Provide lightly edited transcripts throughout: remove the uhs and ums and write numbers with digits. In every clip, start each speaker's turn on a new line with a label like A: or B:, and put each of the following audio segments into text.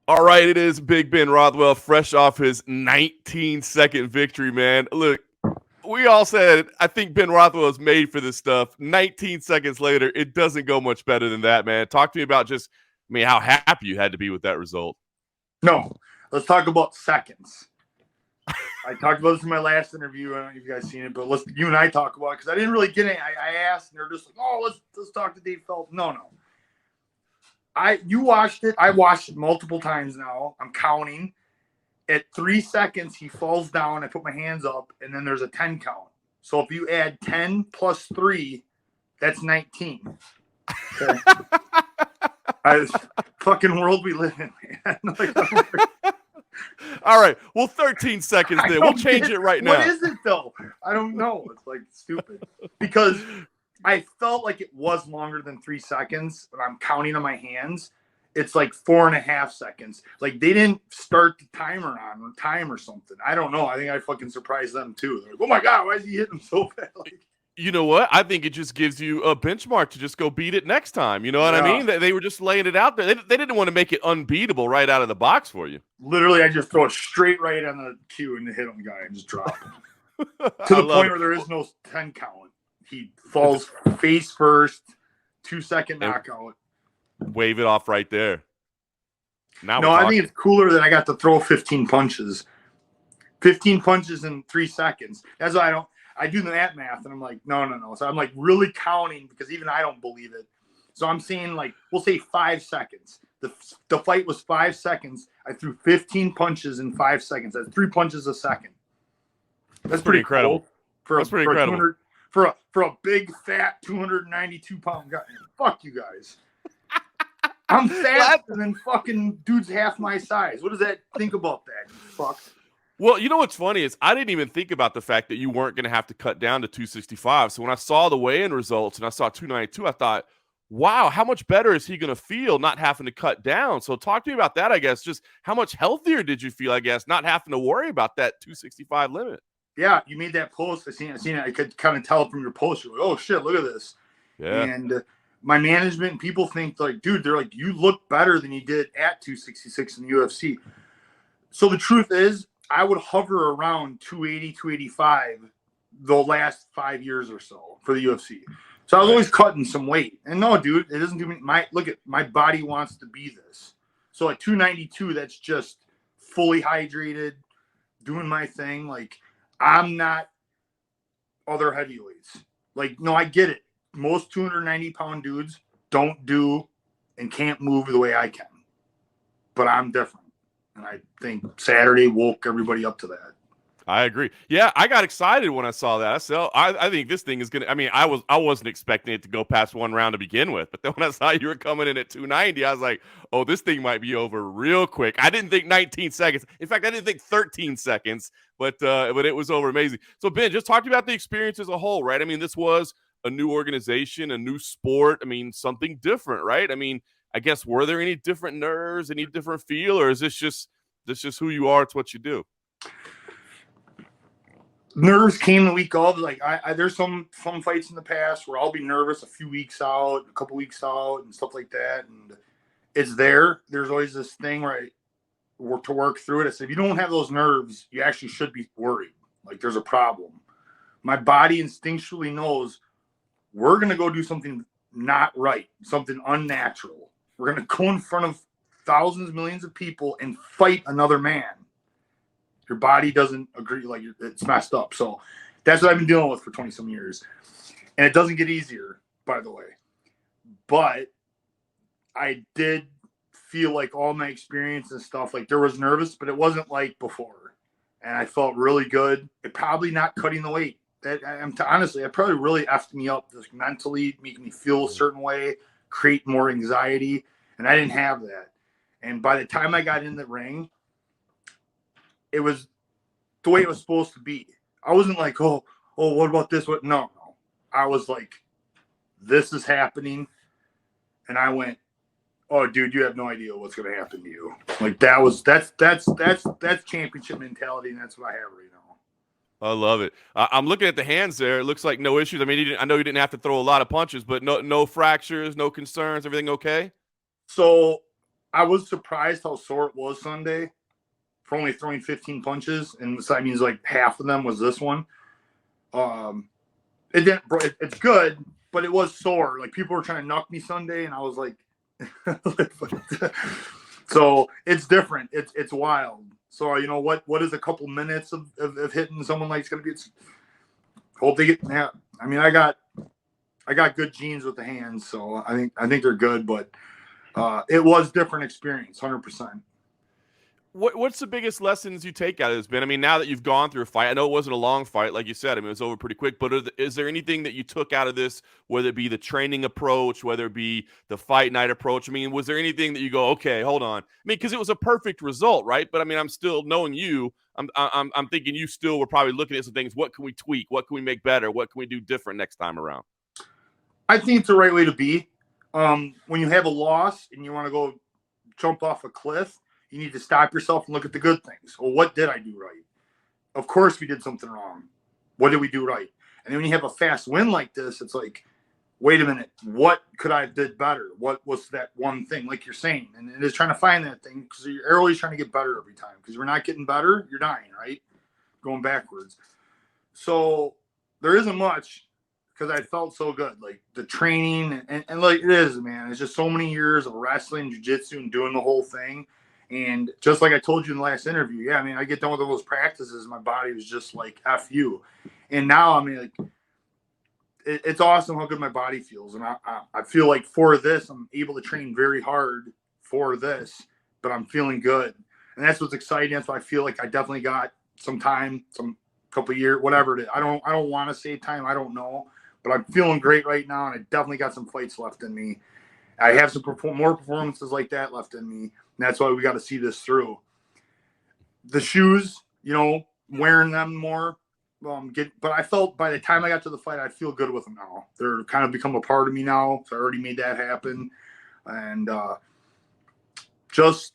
A: All right, it is Big Ben Rothwell, fresh off his 19-second victory, man. Look, we all said, I think Ben Rothwell is made for this stuff. 19 seconds later, it doesn't go much better than that, man. Talk to me about just, how happy you had to be with that result.
B: No, let's talk about seconds. I talked about this in my last interview. I don't know if you guys seen it, but you and I talk about it because I didn't really get it. I asked, and they're just like, "Oh, let's talk to Dave Phelps." No. You watched it. I watched it multiple times now. I'm counting. At 3 seconds, he falls down. I put my hands up, and then there's a 10 count. So if you add 10 plus 3, that's 19. Okay. Fucking world we live in, man.
A: All right. Well, 13 seconds then. We'll change it right now.
B: What is it, though? I don't know. It's like stupid. Because I felt like it was longer than 3 seconds, but I'm counting on my hands. It's like 4.5 seconds. Like they didn't start the timer on time or something. I don't know. I think I fucking surprised them too. They're like, oh my God, why is he hitting him so fast? Like,
A: you know what? I think it just gives you a benchmark to just go beat it next time. You know what I mean? They were just laying it out there. They didn't want to make it unbeatable right out of the box for you.
B: Literally, I just throw it straight right on the cue and hit him, guy, and just drop him. To the point where there is no 10 count. He falls face first, 2-second knockout.
A: Wave it off right there.
B: I think it's cooler that I got to throw 15 punches. 15 punches in 3 seconds. That's why I do that math, and I'm like, no. So I'm like really counting because even I don't believe it. So I'm saying like, we'll say 5 seconds. The fight was 5 seconds. I threw 15 punches in 5 seconds. That's 3 punches a second. That's pretty
A: incredible.
B: Cool for a big fat 292-pound guy. Fuck you guys. I'm faster than fucking dudes half my size. What does that think about that? Fuck.
A: Well, you know what's funny is I didn't even think about the fact that you weren't going to have to cut down to 265. So when I saw the weigh-in results and I saw 292, I thought, wow, how much better is he going to feel not having to cut down? So talk to me about that, I guess. Just how much healthier did you feel, I guess, not having to worry about that 265 limit?
B: Yeah, you made that post. I seen it. I could kind of tell from your post. You're like, oh, shit, look at this.
A: Yeah.
B: And my management and people think, like, dude, they're like, you look better than you did at 266 in the UFC. So the truth is, I would hover around 280, 285 the last 5 years or so for the UFC. So I was always cutting some weight. And no, dude, it doesn't do me. My body wants to be this. So at 292, that's just fully hydrated, doing my thing. Like, I'm not other heavyweights. Like, no, I get it. Most 290-pound dudes don't do and can't move the way I can. But I'm different. And I think Saturday woke everybody up to that.
A: I agree. Yeah, I got excited when I saw that. So I think this thing is going to – I wasn't expecting it to go past one round to begin with. But then when I saw you were coming in at 290, I was like, oh, this thing might be over real quick. I didn't think 19 seconds. In fact, I didn't think 13 seconds. But it was over amazing. So, Ben, just talk about the experience as a whole, right? I mean, this was a new organization, a new sport. I mean, something different, right? I mean, I guess were there any different nerves, any different feel, or is this just who you are? It's what you do?
B: Nerves came the week of. Like, there's some fights in the past where I'll be nervous a few weeks out, a couple weeks out, and stuff like that. And it's there. There's always this thing where I work to work through it. I said, if you don't have those nerves, you actually should be worried. Like, there's a problem. My body instinctually knows we're going to go do something not right, something unnatural. We're going to go in front of thousands, millions of people and fight another man. Your body doesn't agree, like, it's messed up. So that's what I've been dealing with for 20-some years. And it doesn't get easier, by the way. But I did feel like all my experience and stuff, like, there was nervous, but it wasn't like before. And I felt really good. It probably not cutting the weight. Honestly, it probably really effed me up, just mentally, making me feel a certain way, create more anxiety. And I didn't have that. And by the time I got in the ring, it was the way it was supposed to be. I wasn't like, oh, what about this? What? No. I was like, this is happening. And I went, oh, dude, you have no idea what's going to happen to you. Like, that's championship mentality, and that's what I have right now.
A: I love it. I'm looking at the hands there. It looks like no issues. I mean, I know you didn't have to throw a lot of punches, but no fractures, no concerns, everything okay?
B: So I was surprised how sore it was Sunday for only throwing 15 punches, and so that means like half of them was this one. It didn't. It's good, but it was sore. Like people were trying to knock me Sunday, and I was like, so it's different. It's wild. So you know what is a couple minutes of hitting someone like it's gonna be? It's hope they get. Yeah, I mean, I got good genes with the hands, so I think they're good, but it was different experience, 100%.
A: What's the biggest lessons you take out of this, Ben? I mean, now that you've gone through a fight, I know it wasn't a long fight, like you said. I mean, it was over pretty quick. But is there anything that you took out of this, whether it be the training approach, whether it be the fight night approach? I mean, was there anything that you go, okay, hold on? I mean, because it was a perfect result, right? But I mean, I'm still knowing you. I'm thinking you still were probably looking at some things. What can we tweak? What can we make better? What can we do different next time around?
B: I think it's the right way to be. When you have a loss and you want to go jump off a cliff, you need to stop yourself and look at the good things. Well, what did I do right? Of course we did something wrong. What did we do right? And then when you have a fast win like this, it's like, wait a minute, what could I have did better? What was that one thing, like you're saying? And it is trying to find that thing because you're always trying to get better every time. Because we're not getting better, you're dying, right? Going backwards. So there isn't much because I felt so good. Like the training and like it is, man. It's just so many years of wrestling, jiu-jitsu, and doing the whole thing. And just like I told you in the last interview, yeah, I mean, I get done with all those practices, my body was just like, F you. And now, I mean, like, it's awesome how good my body feels. And I feel like for this, I'm able to train very hard for this, but I'm feeling good. And that's what's exciting. That's why I feel like I definitely got some time, some couple years, whatever it is. I don't want to say time. I don't know, but I'm feeling great right now. And I definitely got some fights left in me. I have some more performances like that left in me. And that's why we got to see this through. The shoes, you know, wearing them more. But I felt by the time I got to the fight, I feel good with them now. They're kind of become a part of me now. So I already made that happen. And just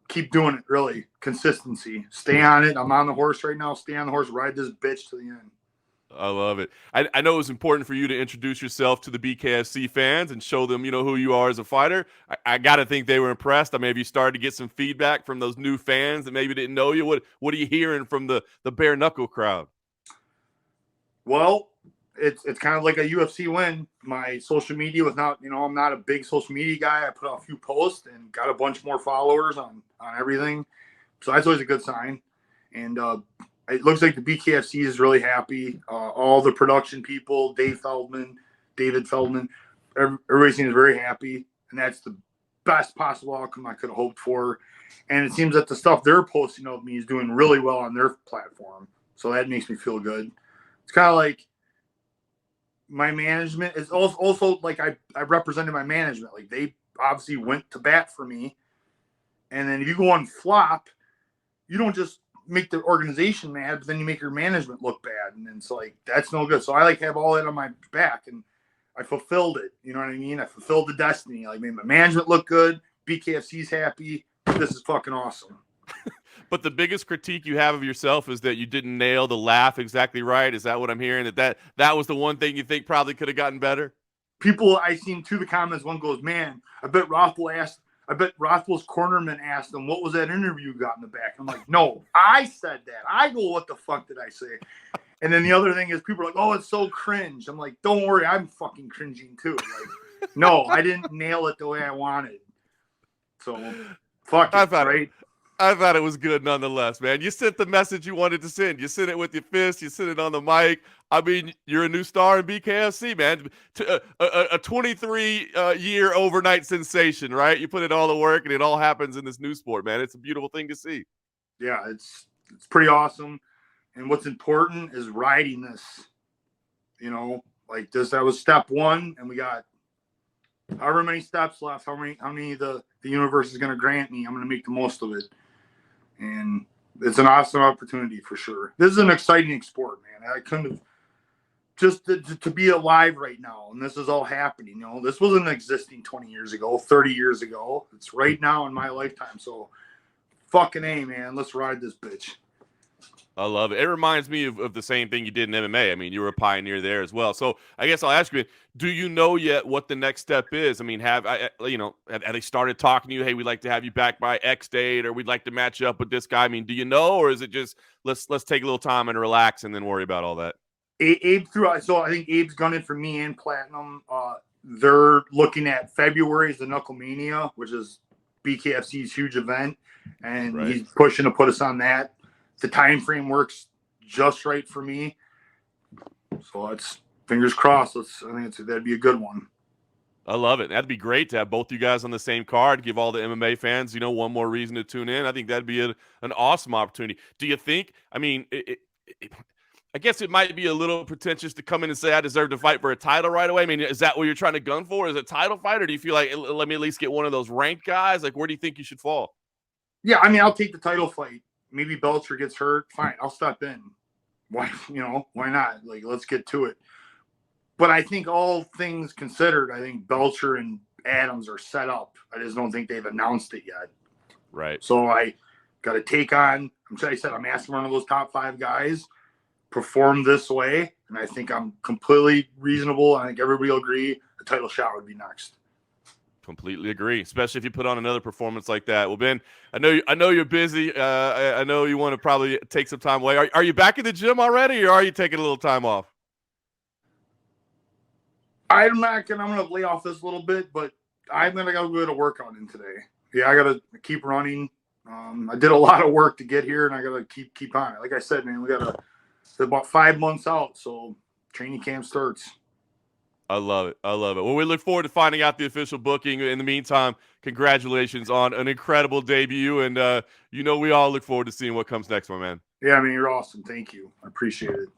B: keep doing it, really. Consistency. Stay on it. I'm on the horse right now. Stay on the horse. Ride this bitch to the end.
A: I love it. I know it was important for you to introduce yourself to the BKFC fans and show them, who you are as a fighter. I got to think they were impressed. I mean, have you started to get some feedback from those new fans that maybe didn't know you? What are you hearing from the bare knuckle crowd?
B: Well, it's kind of like a UFC win. My social media was not, I'm not a big social media guy. I put out a few posts and got a bunch more followers on everything. So that's always a good sign. And it looks like the BKFC is really happy. All the production people, David Feldman, everybody seems very happy. And that's the best possible outcome I could have hoped for. And it seems that the stuff they're posting of me is doing really well on their platform. So that makes me feel good. It's kind of like my management is also like I represented my management. Like they obviously went to bat for me. And then if you go on flop, you don't just make the organization mad, but then you make your management look bad. And it's like, that's no good. So I have all that on my back and I fulfilled it. You know what I mean? I fulfilled the destiny. I made my management look good. BKFC's happy. This is fucking awesome.
A: But the biggest critique you have of yourself is that you didn't nail the laugh exactly right. Is that what I'm hearing? That was the one thing you think probably could have gotten better?
B: People I seen to the comments, one goes, man, I bet Rothwell's cornerman asked him, what was that interview got in the back? I'm like, no, I said that. I go, what the fuck did I say? And then the other thing is people are like, oh, it's so cringe. I'm like, don't worry, I'm fucking cringing too. Like, no, I didn't nail it the way I wanted. So, fuck it, right?
A: I thought it was good nonetheless, man. You sent the message you wanted to send. You sent it with your fist. You sent it on the mic. I mean, you're a new star in BKFC, man. A 23-year overnight sensation, right? You put in all the work, and it all happens in this new sport, man. It's a beautiful thing to see.
B: Yeah, it's pretty awesome. And what's important is riding this. Like this. That was step one, and we got however many steps left. How many the universe is going to grant me. I'm going to make the most of it. And it's an awesome opportunity for sure. This is an exciting sport, man. I couldn't have just to be alive right now. And this is all happening. This wasn't existing 20 years ago, 30 years ago. It's right now in my lifetime. So fucking A, man. Let's ride this bitch.
A: I love it. It reminds me of the same thing you did in MMA. I mean, you were a pioneer there as well. So I guess I'll ask you, do you know yet what the next step is? I mean, have they started talking to you? Hey, we'd like to have you back by X date, or we'd like to match up with this guy. I mean, do you know, or is it just let's take a little time and relax and then worry about all that?
B: Abe threw. So I think Abe's gunning for me and Platinum. They're looking at February as the Knucklemania, which is BKFC's huge event, and
A: Right.
B: he's pushing to put us on that. The time frame works just right for me, so it's fingers crossed. I think that'd be a good one.
A: I love it. That'd be great to have both you guys on the same card. Give all the MMA fans, one more reason to tune in. I think that'd be an awesome opportunity. Do you think? I mean, I guess it might be a little pretentious to come in and say I deserve to fight for a title right away. I mean, is that what you're trying to gun for? Is it a title fight, or do you feel like let me at least get one of those ranked guys? Like, where do you think you should fall?
B: Yeah, I mean, I'll take the title fight. Maybe Belcher gets hurt. Fine, I'll step in. Why not? Like, let's get to it. But I think all things considered, I think Belcher and Adams are set up. I just don't think they've announced it yet.
A: Right.
B: So I got to take on. I'm asking one of those top 5 guys perform this way, and I think I'm completely reasonable. I think everybody will agree a title shot would be next.
A: Completely agree, especially if you put on another performance like that. Well, Ben, I know you're busy. I know you want to probably take some time away. Are you back in the gym already, or are you taking a little time off?
B: I'm gonna lay off this a little bit, but I'm gonna go get a workout in today. Yeah, I gotta keep running. I did a lot of work to get here, and I gotta keep on it. Like I said, man, it's about 5 months out, so training camp starts.
A: I love it. I love it. Well, we look forward to finding out the official booking. In the meantime, congratulations on an incredible debut, and we all look forward to seeing what comes next, my man.
B: Yeah, I mean, you're awesome. Thank you. I appreciate it.